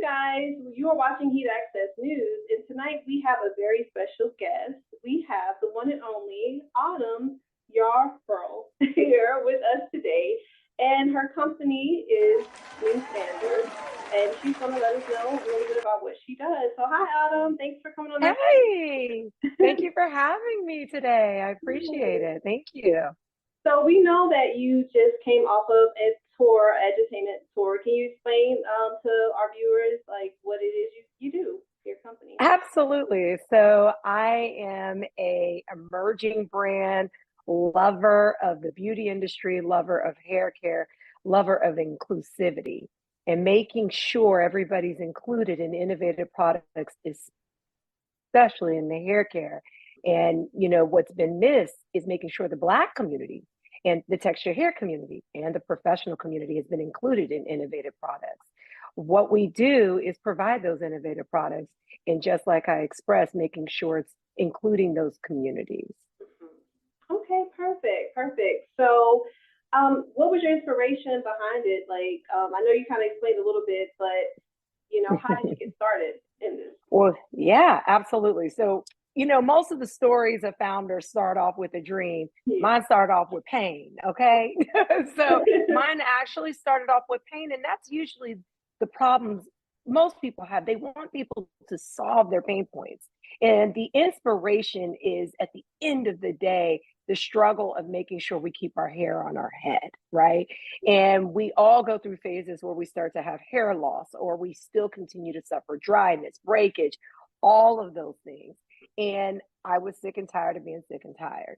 guys. You are watching Heat Access News, and tonight we have a very special guest. We have the one and only Autumn Yarbrough here with us today, and her company is Clean Standard, and she's going to let us know a little bit about what she does. So, hi, Autumn. Thanks for coming on our Hey, thank you for having me today. I appreciate it. Thank you. So we know that you just came off of a tour, edutainment tour. Can you explain to our viewers like what it is you do for your company? Absolutely. So I am a emerging brand lover of the beauty industry, lover of hair care, lover of inclusivity, and making sure everybody's included in innovative products, especially in the hair care. And what's been missed is making sure the Black community and the texture hair community and the professional community has been included in innovative products. What we do is provide those innovative products, and just like I expressed, making sure it's including those communities. Okay, perfect. So, what was your inspiration behind it? Like, I know you kind of explained a little bit, but how did you get started in this? Well, yeah, absolutely. So, most of the stories of founders start off with a dream. Yeah. Mine started off with pain. Okay. So mine actually started off with pain. And that's usually the problems most people have. They want people to solve their pain points. And the inspiration is at the end of the day, the struggle of making sure we keep our hair on our head, right? And we all go through phases where we start to have hair loss, or we still continue to suffer dryness, breakage, all of those things. And I was sick and tired of being sick and tired.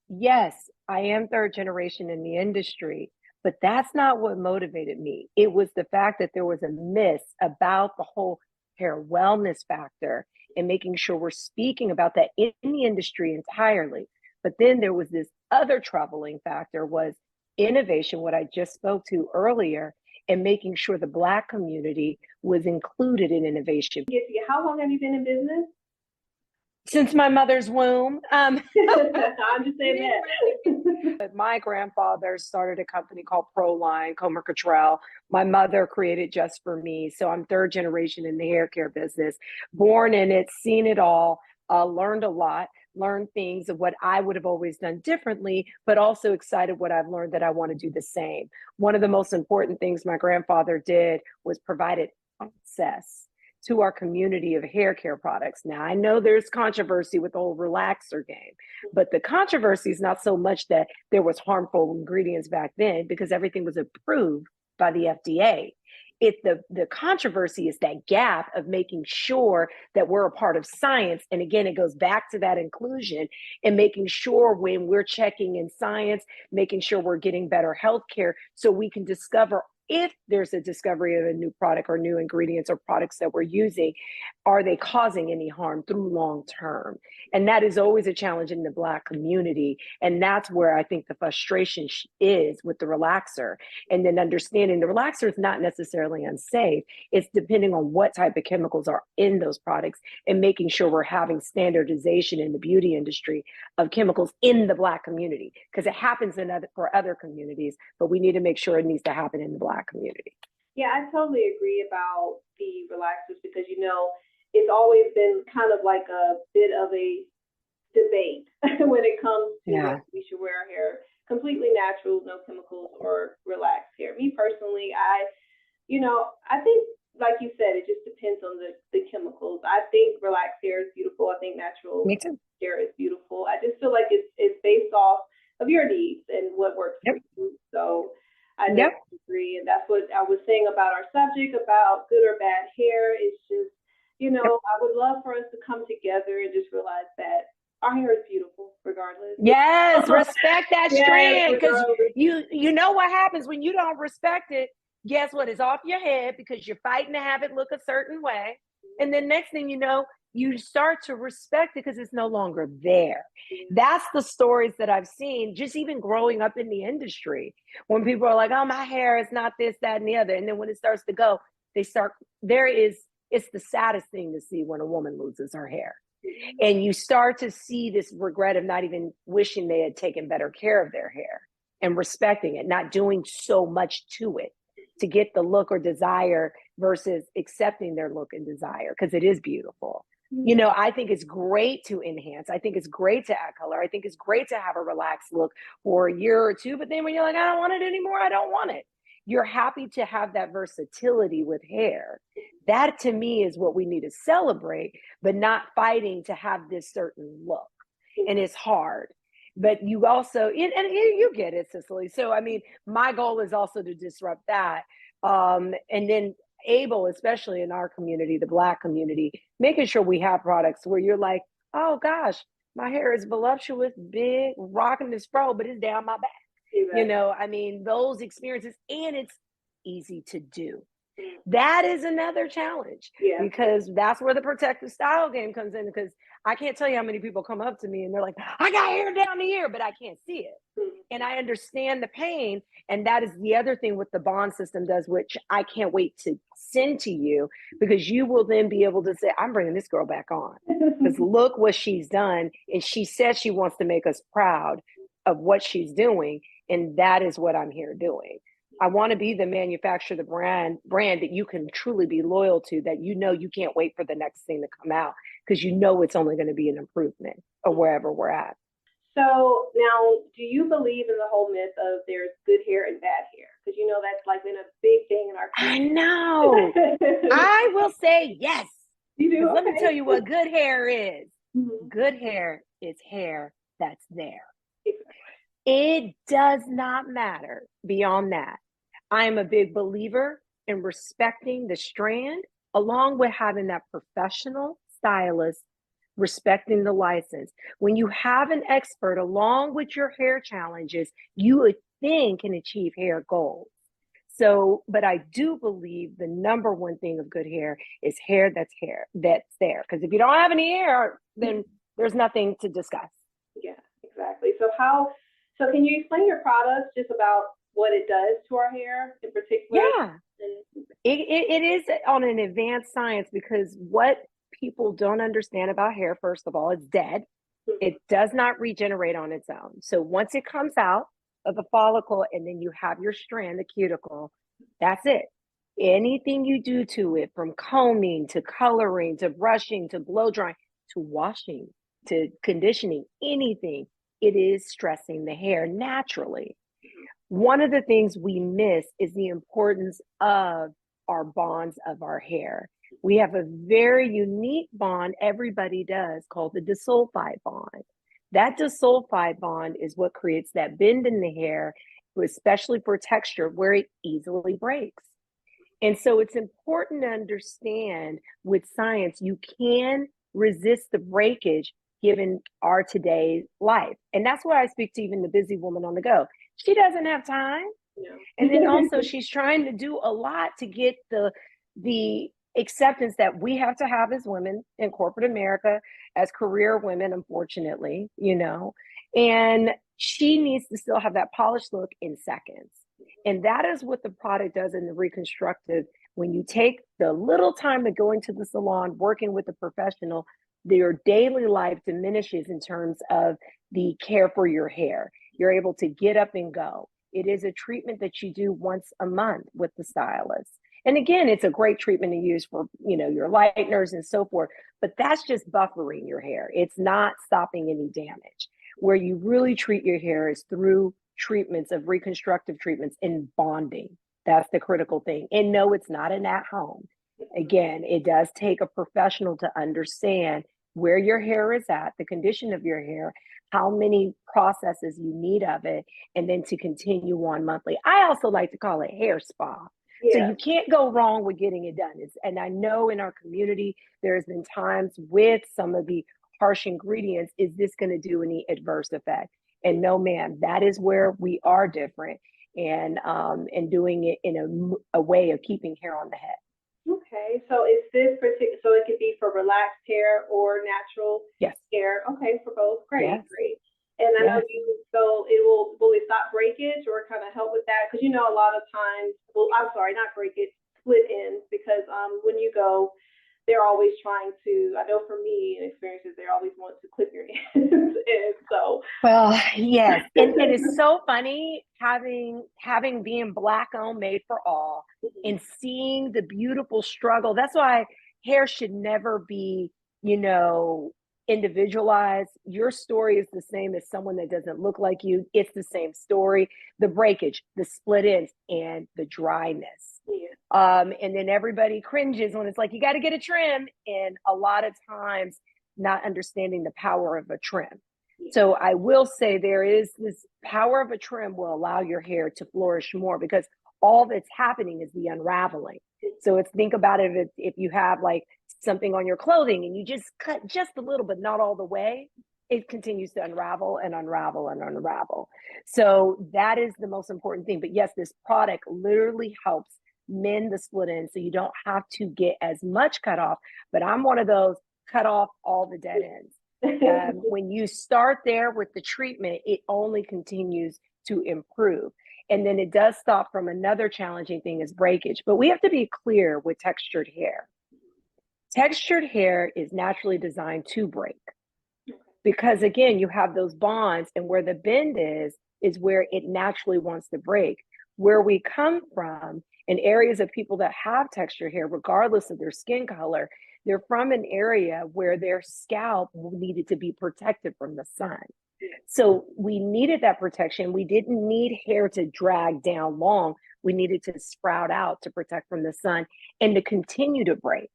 Yes, I am third generation in the industry, but that's not what motivated me. It was the fact that there was a miss about the whole hair wellness factor and making sure we're speaking about that in the industry entirely. But then there was this other troubling factor was innovation, what I just spoke to earlier, and making sure the Black community was included in innovation. How long have you been in business? Since my mother's womb. I'm just saying that. My grandfather started a company called Proline, Comer Cottrell. My mother created Just For Me. So I'm third generation in the hair care business, born in it, seen it all, learned a lot, learned things of what I would have always done differently, but also excited what I've learned that I want to do the same. One of the most important things my grandfather did was provided access to our community of hair care products. Now, I know there's controversy with the whole relaxer game, but the controversy is not so much that there was harmful ingredients back then, because everything was approved by the FDA. The controversy is that gap of making sure that we're a part of science. And again, it goes back to that inclusion and making sure when we're checking in science, making sure we're getting better healthcare so we can discover if there's a discovery of a new product or new ingredients or products that we're using, are they causing any harm through long term? And that is always a challenge in the Black community. And that's where I think the frustration is with the relaxer. And then understanding the relaxer is not necessarily unsafe. It's depending on what type of chemicals are in those products and making sure we're having standardization in the beauty industry of chemicals in the Black community, because it happens for other communities, but we need to make sure it needs to happen in the Black community. Yeah, I totally agree about the relaxers because it's always been kind of like a bit of a debate when it comes to whether we should wear our hair completely natural, no chemicals, or relaxed hair. Me personally, I think like you said, it just depends on the chemicals. I think relaxed hair is beautiful. I think natural hair is beautiful. I just feel like it's based off of your needs and what works for you. So I definitely agree. And that's what I was saying about our subject about good or bad hair. It's just, I would love for us to come together and just realize that our hair is beautiful regardless. Yes, respect that strand, because you know what happens when you don't respect it. Guess what? It's off your head because you're fighting to have it look a certain way. And then next thing you know, you start to respect it because it's no longer there. That's the stories that I've seen, just even growing up in the industry, when people are like, oh, my hair is not this, that, and the other. And then when it starts to go, it's the saddest thing to see when a woman loses her hair. And you start to see this regret of not even wishing they had taken better care of their hair and respecting it, not doing so much to it. to get the look or desire versus accepting their look and desire, because it is beautiful. You know, I think it's great to enhance. I think it's great to add color. I think it's great to have a relaxed look for a year or two. But then when you're like, I don't want it anymore, I don't want it. You're happy to have that versatility with hair. That to me is what we need to celebrate, but not fighting to have this certain look. And it's hard. But you also, and you get it, Cicely. So, I mean, my goal is also to disrupt that. And then able, especially in our community, the Black community, making sure we have products where you're like, oh gosh, my hair is voluptuous, big, rocking this fro, but it's down my back. Exactly. You know, I mean, those experiences, and it's easy to do. That is another challenge, because that's where the protective style game comes in. Because I can't tell you how many people come up to me and they're like, I got hair down the ear, but I can't see it. And I understand the pain. And that is the other thing with the bond system does, which I can't wait to send to you, because you will then be able to say, I'm bringing this girl back on, because look what she's done. And she says she wants to make us proud of what she's doing. And that is what I'm here doing. I want to be the manufacturer, the brand that you can truly be loyal to, that you know you can't wait for the next thing to come out, because you know it's only going to be an improvement of wherever we're at. So now, do you believe in the whole myth of there's good hair and bad hair? Because you know that's like been a big thing in our country. I know. I will say yes. You do? Okay. Let me tell you what good hair is. Good hair is hair that's there. Exactly. It does not matter beyond that. I am a big believer in respecting the strand, along with having that professional stylist, respecting the license. When you have an expert along with your hair challenges, you then can achieve hair goals. So, but I do believe the number one thing of good hair is hair that's there. Because if you don't have any hair, then there's nothing to discuss. Yeah, exactly. So can you explain your products, just about what it does to our hair in particular? Yeah, it is on an advanced science, because what people don't understand about hair, first of all, it's dead. It does not regenerate on its own. So once it comes out of the follicle and then you have your strand, the cuticle, that's it. Anything you do to it, from combing to coloring to brushing to blow drying to washing to conditioning, anything, it is stressing the hair naturally. One of the things we miss is the importance of our bonds of our hair. We have a very unique bond everybody does called the disulfide bond. That disulfide bond is what creates that bend in the hair, especially for texture, where it easily breaks. And so it's important to understand with science, you can resist the breakage given our today's life. And that's why I speak to even the busy woman on the go. She doesn't have time. Yeah. And then also she's trying to do a lot to get the acceptance that we have to have as women in corporate America, as career women, unfortunately, you know, and she needs to still have that polished look in seconds. And that is what the product does in the reconstructive. When you take the little time to go into the salon, working with a professional, your daily life diminishes in terms of the care for your hair. You're able to get up and go. It is a treatment that you do once a month with the stylist. And again, it's a great treatment to use for, you know, your lighteners and so forth, but that's just buffering your hair. It's not stopping any damage. Where you really treat your hair is through treatments of reconstructive treatments and bonding. That's the critical thing. And no, it's not an at-home. Again, it does take a professional to understand where your hair is at, the condition of your hair, how many processes you need of it, and then to continue on monthly. I also like to call it hair spa. Yeah. So you can't go wrong with getting it done. And I know in our community, there's been times with some of the harsh ingredients, is this going to do any adverse effect? And no, ma'am, that is where we are different, and doing it in a way of keeping hair on the head. Okay, so is this particular? So it could be for relaxed hair or natural hair. Okay, for both. Great, great. And I know you. So it will it stop breakage or kind of help with that? Because you know a lot of times, well, I'm sorry, not breakage, split ends. Because when you go, they're always trying to, I know for me and experiences, they always want to clip your hands. And so, Well, yes. And it's so funny having being black owned, made for all, and seeing the beautiful struggle. That's why hair should never be, you know, individualized. Your story is the same as someone that doesn't look like you. It's the same story. The breakage, the split ends, and the dryness. yeah. And then everybody cringes when it's like, you got to get a trim. And a lot of times not understanding the power of a trim. So I will say there is this power of a trim will allow your hair to flourish more, because all that's happening is the unraveling. So it's, think about it, if you have like something on your clothing and you just cut just a little, but not all the way, it continues to unravel and unravel and unravel. So that is the most important thing. But yes, this product literally helps mend the split ends, so you don't have to get as much cut off. But I'm one of those, cut off all the dead ends. When you start there with the treatment, it only continues to improve. And then it does stop from another challenging thing is breakage. But we have to be clear with textured hair. Textured hair is naturally designed to break, because again, you have those bonds, and where the bend is where it naturally wants to break. Where we come from in areas of people that have textured hair, regardless of their skin color, they're from an area where their scalp needed to be protected from the sun. So we needed that protection. We didn't need hair to drag down long. We needed to sprout out to protect from the sun and to continue to break.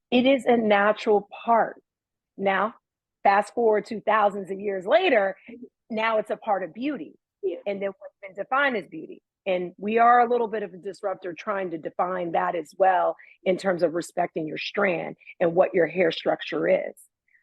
It is a natural part. Now, fast forward to thousands of years later, now it's a part of beauty. Yeah. And then what's been defined as beauty. And we are a little bit of a disruptor trying to define that as well, in terms of respecting your strand and what your hair structure is.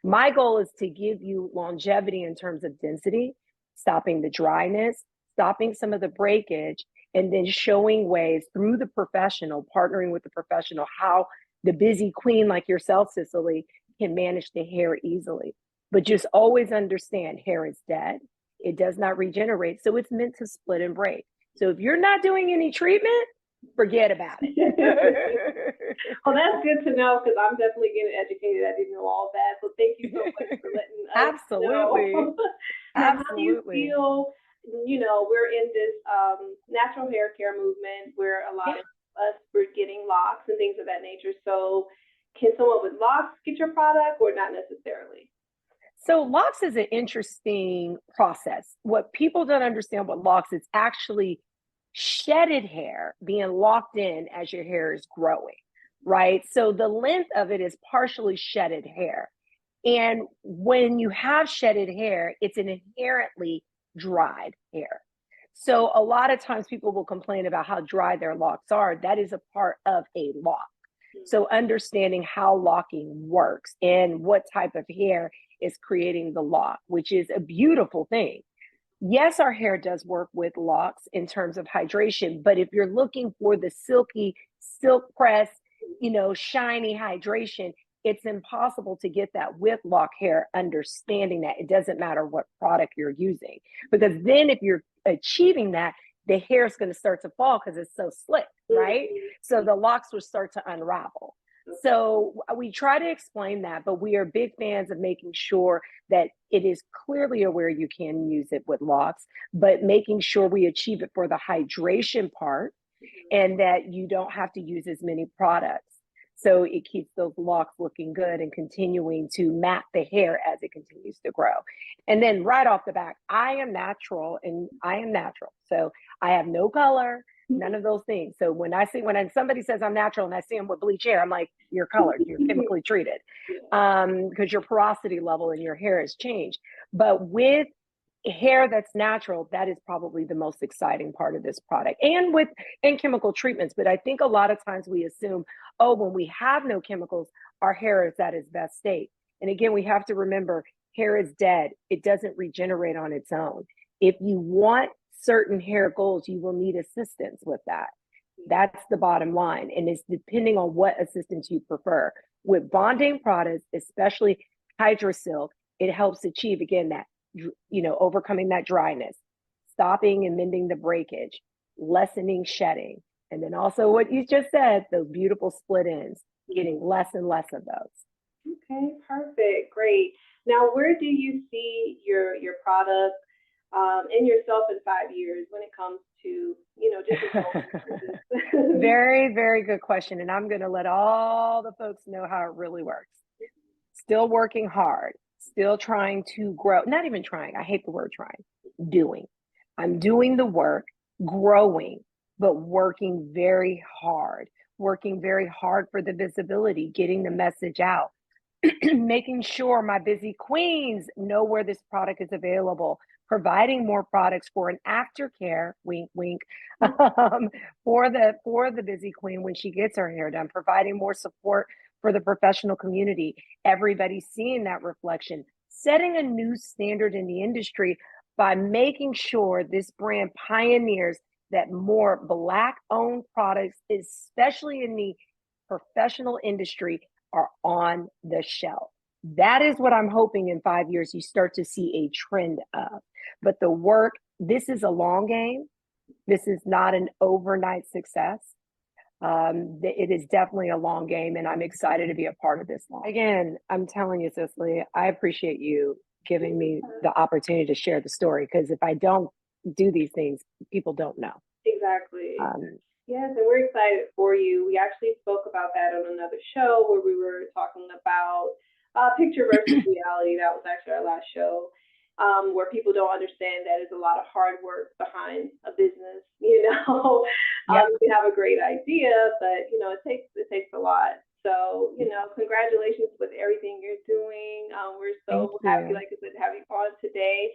My goal is to give you longevity in terms of density, stopping the dryness, stopping some of the breakage, and then showing ways through the professional, partnering with the professional, how the busy queen like yourself, Cicely, can manage the hair easily. But just always understand, hair is dead. It does not regenerate. So it's meant to split and break. So if you're not doing any treatment, forget about it. Well, that's good to know, because I'm definitely getting educated. I didn't know all that. So thank you so much for letting us Absolutely. know. Now, how do you feel, we're in this natural hair care movement where a lot of us were getting locks and things of that nature. So can someone with locks get your product, or not necessarily? So locks is an interesting process. What people don't understand about locks, it's actually shedded hair being locked in as your hair is growing, right? So the length of it is partially shedded hair. And when you have shedded hair, it's an inherently dried hair. So a lot of times people will complain about how dry their locks are. That is a part of a lock. So understanding how locking works and what type of hair is creating the lock, which is a beautiful thing. Yes, our hair does work with locks in terms of hydration, but if you're looking for the silky, silk press, shiny hydration, it's impossible to get that with lock hair, understanding that it doesn't matter what product you're using. Because then if you're achieving that, the hair is going to start to fall because it's so slick, right? So the locks will start to unravel. So we try to explain that, but we are big fans of making sure that it is clearly aware you can use it with locks, but making sure we achieve it for the hydration part, and that you don't have to use as many products. So it keeps those locks looking good and continuing to mat the hair as it continues to grow. And then right off the back, I am natural. So I have no color, none of those things. So when somebody says I'm natural and I see them with bleach hair, I'm like, you're colored, you're chemically treated, because your porosity level in your hair has changed. But with hair that's natural, that is probably the most exciting part of this product, and chemical treatments. But I think a lot of times we assume, oh, when we have no chemicals, our hair is at its best state. And again, we have to remember, hair is dead. It doesn't regenerate on its own. If you want certain hair goals, you will need assistance with that. That's the bottom line. And it's depending on what assistance you prefer. With bonding products, especially Hydrasilk, it helps achieve, again, that overcoming that dryness, stopping and mending the breakage, lessening shedding, And then also what you just said, those beautiful split ends, getting less and less of those. Okay, perfect, great. Now, where do you see your product and yourself in 5 years when it comes to, different goals and purposes? Very, very good question. And I'm going to let all the folks know how it really works. Still working hard, still trying to grow, not even trying. I hate the word trying, doing. I'm doing the work, growing, but working very hard for the visibility, getting the message out, making sure my busy queens know where this product is available, providing more products for an aftercare, wink, wink, for the busy queen when she gets her hair done, providing more support for the professional community. Everybody seeing that reflection, setting a new standard in the industry by making sure this brand pioneers that more Black-owned products, especially in the professional industry, are on the shelf. That is what I'm hoping in 5 years you start to see a trend of. But the work, this is a long game. This is not an overnight success. It is definitely a long game, and I'm excited to be a part of this one. Again, I'm telling you, Cicely, I appreciate you giving me the opportunity to share the story, because if I don't do these things, people don't know. Exactly. Yes, and we're excited for you. We actually spoke about that on another show where we were talking about picture versus reality. That was actually our last show, where people don't understand that there's a lot of hard work behind a business. Yep. You have a great idea, but it takes a lot. So congratulations with everything you're doing. We're so happy, like I said, to have you on today.